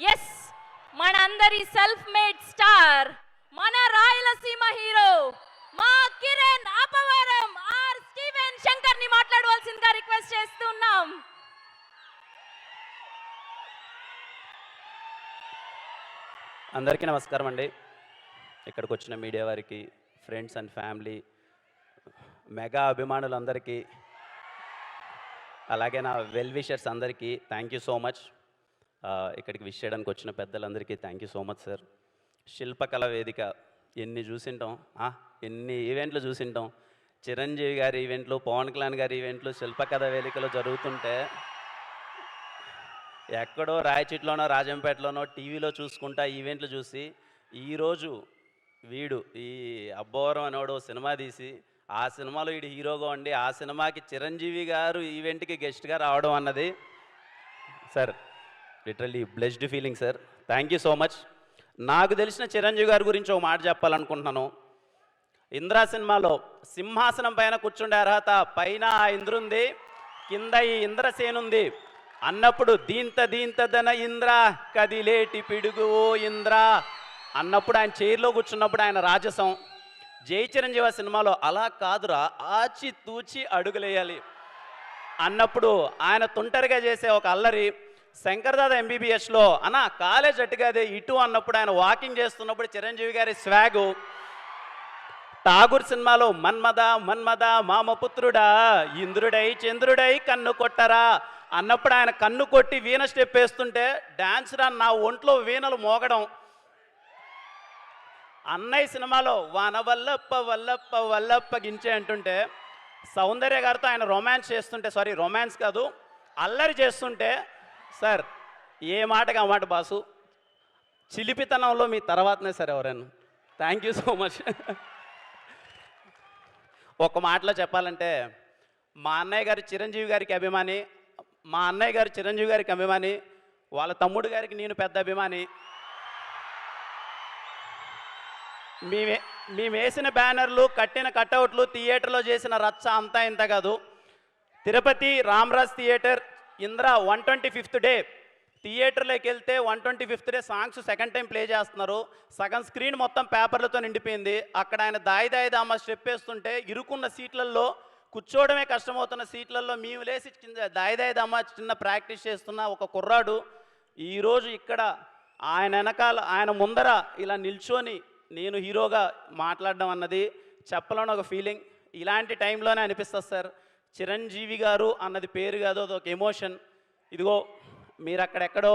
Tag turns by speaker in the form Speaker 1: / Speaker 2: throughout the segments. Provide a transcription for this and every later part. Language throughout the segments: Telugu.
Speaker 1: ఎస్, మనందరి సెల్ఫ్ మేడ్ స్టార్, మన రాయలసీమ హీరో మా కిరణ్ అపవరం ఆర్ స్టీవెన్ శంకర్ ని మాట్లాడవలసిందిగా రిక్వెస్ట్ చేస్తున్నాం.
Speaker 2: అందరికీ నమస్కారం అండి. ఇక్కడికి వచ్చిన మీడియా వారికి, ఫ్రెండ్స్ అండ్ ఫ్యామిలీ, మెగా అభిమానులందరికీ, అలాగే నా వెల్ విషర్స్ అందరికీ థ్యాంక్ యూ సో మచ్. ఇక్కడికి విష్ చేయడానికి వచ్చిన పెద్దలందరికీ thank you so much sir. శిల్పకళ వేదిక ఎన్ని చూసింటాం, ఎన్ని ఈవెంట్లు చూసింటాం. చిరంజీవి గారి ఈవెంట్లు, పవన్ కళ్యాణ్ గారి ఈవెంట్లు శిల్పకళ వేదికలో జరుగుతుంటే ఎక్కడో రాయచిట్లోనో రాజంపేటలోనో టీవీలో చూసుకుంటా ఈవెంట్లు చూసి, ఈరోజు వీడు ఈ అబ్బోరం అనేవాడు సినిమా తీసి ఆ సినిమాలో వీడు హీరోగా ఉండి ఆ సినిమాకి చిరంజీవి గారు ఈవెంట్కి గెస్ట్గా రావడం అన్నది sir literally blessed feeling sir. Thank you so much. నాకు తెలిసిన చిరంజీవి గారి గురించి ఒక మాట చెప్పాలనుకుంటున్నాను. ఇంద్రా సినిమాలో సింహాసనం పైన కూర్చుండే అర్హత పైన ఆ ఇంద్రుంది, కింద ఈ ఇంద్రసేనుంది అన్నప్పుడు దీంతదన ఇంద్ర కదిలేటి పిడుగు ఓ ఇంద్ర అన్నప్పుడు ఆయన చైర్లో కూర్చున్నప్పుడు ఆయన రాజసం. జై చిరంజీవి సినిమాలో అలా కాదురా ఆచి తూచి అడుగులేయాలి అన్నప్పుడు ఆయన తుంటరిగా చేసే ఒక అల్లరి. శంకర్దాద ఎంబీబీఎస్లో అన్న కాలేజ్ అట్టుగాదే ఇటు అన్నప్పుడు ఆయన వాకింగ్ చేస్తున్నప్పుడు చిరంజీవి గారి స్వాగు. ఠాగూర్ సినిమాలో మన్మద మన్మద మామపుత్రుడా ఇంద్రుడై చంద్రుడై కన్ను కొట్టరా అన్నప్పుడు ఆయన కన్ను కొట్టి వీణ స్టెప్ వేస్తుంటే డాన్స్ రా నా ఒంట్లో వీణలు మోగడం. అన్నయ్య సినిమాలో వాన వల్లప్ప వల్లప్ప వల్లప్ప గించే అంటుంటే సౌందర్య గారితో ఆయన రొమాన్స్ కాదు అల్లరి చేస్తుంటే సార్ ఏ మాటకి ఆ మాట బాసు. చిలిపితనంలో మీ తర్వాతనే సార్ ఎవరైనా. Thank you so much. ఒక మాటలో చెప్పాలంటే మా అన్నయ్య గారు చిరంజీవి గారికి అభిమాని, మా అన్నయ్య గారు చిరంజీవి గారికి అభిమాని, వాళ్ళ తమ్ముడు గారికి నేను పెద్ద అభిమాని. మేము వేసిన బ్యానర్లు, కట్టిన కట్అవుట్లు, థియేటర్లో చేసిన రచ్చ అంతా ఇంత కాదు. Tirupati Ramaraj theatre Indra 125th day థియేటర్లోకి వెళ్తే 125th day songs second time play చేస్తున్నారు. సగం స్క్రీన్ మొత్తం పేపర్లతో నిండిపోయింది. అక్కడ ఆయన దాయి దామ స్టెప్ వేస్తుంటే ఇరుకున్న సీట్లలో కూర్చోవడమే కష్టమవుతున్న సీట్లలో మేము లేసి దాయి దామ చిన్న ప్రాక్టీస్ చేస్తున్న ఒక కుర్రాడు ఈరోజు ఇక్కడ ఆయన వెనకాల ఆయన ముందర ఇలా నిల్చొని నేను హీరోగా మాట్లాడడం అన్నది చెప్పలేని ఒక ఫీలింగ్. ఇలాంటి టైంలోనే అనిపిస్తుంది సార్. చిరంజీవి గారు అన్నది పేరు కాదు, అదొక ఎమోషన్. ఇదిగో మీరు అక్కడెక్కడో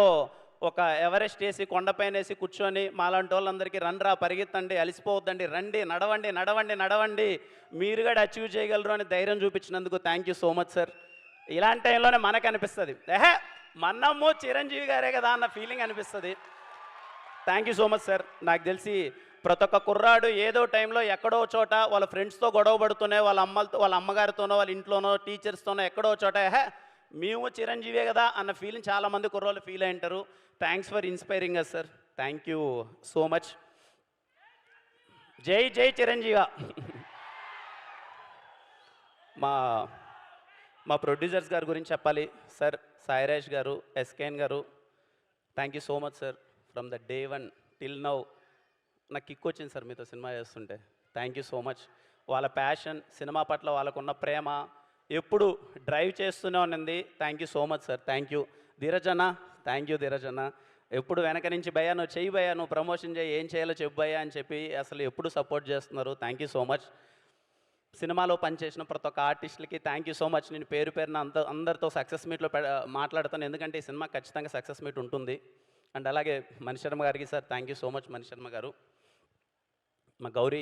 Speaker 2: ఒక ఎవరెస్ట్ వేసి కొండపైన వేసి కూర్చొని మాలాంటి వాళ్ళందరికీ రండ్రా పరిగెత్తండి అలసిపోవద్దండి రండి నడవండి నడవండి నడవండి మీరు కూడా అచీవ్ చేయగలరు అని ధైర్యం చూపించినందుకు thank you so much sir. ఇలాంటి టైంలోనే మనకు అనిపిస్తుంది మన్నమ్ము చిరంజీవి గారే కదా అన్న ఫీలింగ్ అనిపిస్తుంది. Thank you so much sir. నాకు తెలిసి ప్రతి ఒక్క కుర్రాడు ఏదో టైంలో ఎక్కడో చోట వాళ్ళ ఫ్రెండ్స్తో గొడవ పడుతూనే వాళ్ళ అమ్మగారితోనో వాళ్ళ ఇంట్లోనో టీచర్స్తోనో ఎక్కడో చోట మేము చిరంజీవే కదా అన్న ఫీలింగ్ చాలామంది కుర్రోళ్ళు ఫీల్ అయి ఉంటారు. Thanks for inspiring us sir. Thank you so much. జై జై చిరంజీవ. మా ప్రొడ్యూసర్స్ గారి గురించి చెప్పాలి సార్. సాయిరాజ్ గారు, ఎస్కేఎన్ గారు, thank you so much sir. From the day 1 till now నాకు కిక్ వచ్చింది సార్ మీతో సినిమా చేస్తుంటే. Thank you so much. వాళ్ళ ప్యాషన్, సినిమా పట్ల వాళ్ళకున్న ప్రేమ ఎప్పుడు డ్రైవ్ చేస్తూనే ఉన్నది. Thank you so much sir. Thank you Dheeraj అన్న. థ్యాంక్ యూ ధీరజ్ అన్న. ఎప్పుడు వెనక నుంచి భయ్యా నువ్వు చెయ్యి భయ్యా, నువ్వు ప్రమోషన్ చేయి, ఏం చేయాలో చెప్పు భయ్యా అని చెప్పి అసలు ఎప్పుడు సపోర్ట్ చేస్తున్నారు. Thank you so much. సినిమాలో పనిచేసిన ప్రతి ఒక్క ఆర్టిస్టులకి థ్యాంక్ యూ సో మచ్. నేను పేరు పేరున అందరితో సక్సెస్ మీట్లో మాట్లాడతాను, ఎందుకంటే ఈ సినిమా ఖచ్చితంగా సక్సెస్ మీట్ ఉంటుంది. అండ్ అలాగే మణిశర్మ గారికి sir thank you so much. Manisharma గారు, మా గౌరీ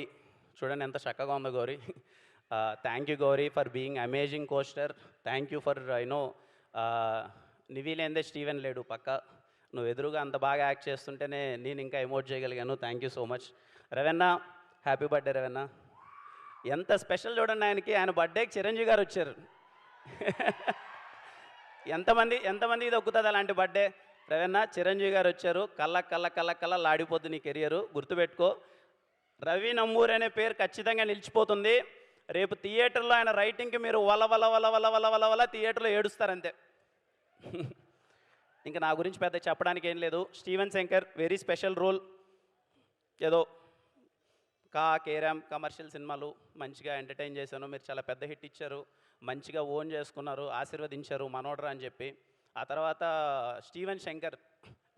Speaker 2: చూడండి ఎంత చక్కగా ఉందో Gowri. Thank you Gowri for being amazing costar. Thank you for నివిలేందే స్టీవెన్ లేడు పక్క, నువ్వు ఎదురుగా అంత బాగా యాక్ట్ చేస్తుంటేనే నేను ఇంకా ఎమోట్ చేయగలిగాను. Thank you so much. Ravanna happy birthday Ravanna. ఎంత స్పెషల్ చూడండి ఆయనకి, ఆయన బర్త్డేకి చిరంజీవి గారు వచ్చారు. ఎంతమంది ఇది ఒక్కుతుంది అలాంటి బర్త్డే. రవెన్న చిరంజీవి గారు వచ్చారు. కళ్ళ లాడిపోద్ది నీ కెరియరు, గుర్తుపెట్టుకో. రవి నంబూరి అనే పేరు ఖచ్చితంగా నిలిచిపోతుంది. రేపు థియేటర్లో ఆయన రైటింగ్కి మీరు వల థియేటర్లో ఏడుస్తారంతే. ఇంకా నా గురించి పెద్ద చెప్పడానికి ఏం లేదు. Steven Shankar very special role. ఏదో కేరామ్ కమర్షియల్ సినిమాలు మంచిగా ఎంటర్టైన్ చేశాను. మీరు చాలా పెద్ద హిట్ ఇచ్చారు, మంచిగా ఓన్ చేసుకున్నారు, ఆశీర్వదించారు మనోడ్రా అని చెప్పి. ఆ తర్వాత Steven Shankar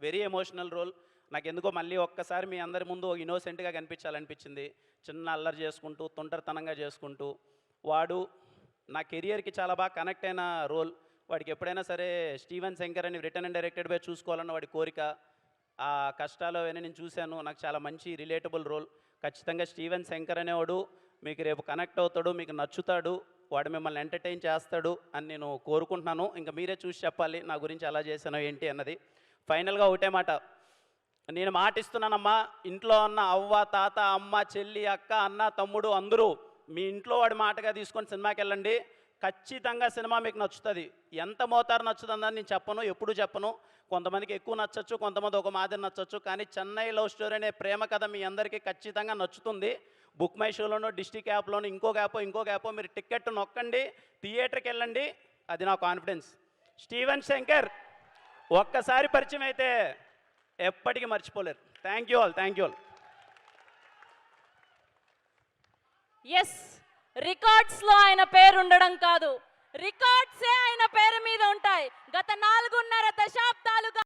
Speaker 2: very emotional role. నాకు ఎందుకో మళ్ళీ ఒక్కసారి మీ అందరి ముందు ఇన్నోసెంట్గా కనిపించాలనిపించింది. చిన్న అల్లరి చేసుకుంటూ తొంటరితనంగా చేసుకుంటూ వాడు నా కెరియర్కి చాలా బాగా కనెక్ట్ అయిన రోల్. వాడికి ఎప్పుడైనా సరే స్టీవెన్ శంకర్ అని రిటర్న్ అండ్ డైరెక్టెడ్ బై చూసుకోవాలన్న వాడి కోరిక, ఆ కష్టాలు అవన్నీ నేను చూశాను. నాకు చాలా మంచి రిలేటబుల్ రోల్. ఖచ్చితంగా స్టీవెన్ శంకర్ అనేవాడు మీకు రేపు కనెక్ట్ అవుతాడు, మీకు నచ్చుతాడు, వాడు మిమ్మల్ని ఎంటర్టైన్ చేస్తాడు అని నేను కోరుకుంటున్నాను. ఇంకా మీరే చూసి చెప్పాలి నా గురించి ఎలా చేశానో ఏంటి అన్నది. ఫైనల్గా ఒకటే మాట, నేను మాటిస్తున్నానమ్మా, ఇంట్లో ఉన్న అవ్వ తాత అమ్మ చెల్లి అక్క అన్న తమ్ముడు అందరూ మీ ఇంట్లో వాడి మాటగా తీసుకొని సినిమాకి వెళ్ళండి. ఖచ్చితంగా సినిమా మీకు నచ్చుతుంది. ఎంత మోతారు నచ్చుతుందని నేను చెప్పను, ఎప్పుడు చెప్పను. కొంతమందికి ఎక్కువ నచ్చచ్చు, కొంతమంది ఒక మాదిరి నచ్చచ్చు. కానీ చెన్నై లవ్ స్టోరీ అనే ప్రేమ కథ మీ అందరికీ ఖచ్చితంగా నచ్చుతుంది. బుక్ మై షోలోనో డిస్ట్రిక్ట్ యాప్లోనో ఇంకొక యాప్ మీరు టికెట్ నొక్కండి, థియేటర్కి వెళ్ళండి. అది నా కాన్ఫిడెన్స్. స్టీవెన్ శంకర్ ఒక్కసారి పరిచయం అయితే ఎప్పటికీ మర్చిపోలేరు. Thank you all.
Speaker 1: Yes, records లో ఆయన పేరు ఉండడం కాదు, రికార్డ్సే ఆయన పేరు మీద ఉంటాయి. గత 4.5 దశాబ్దాలుగా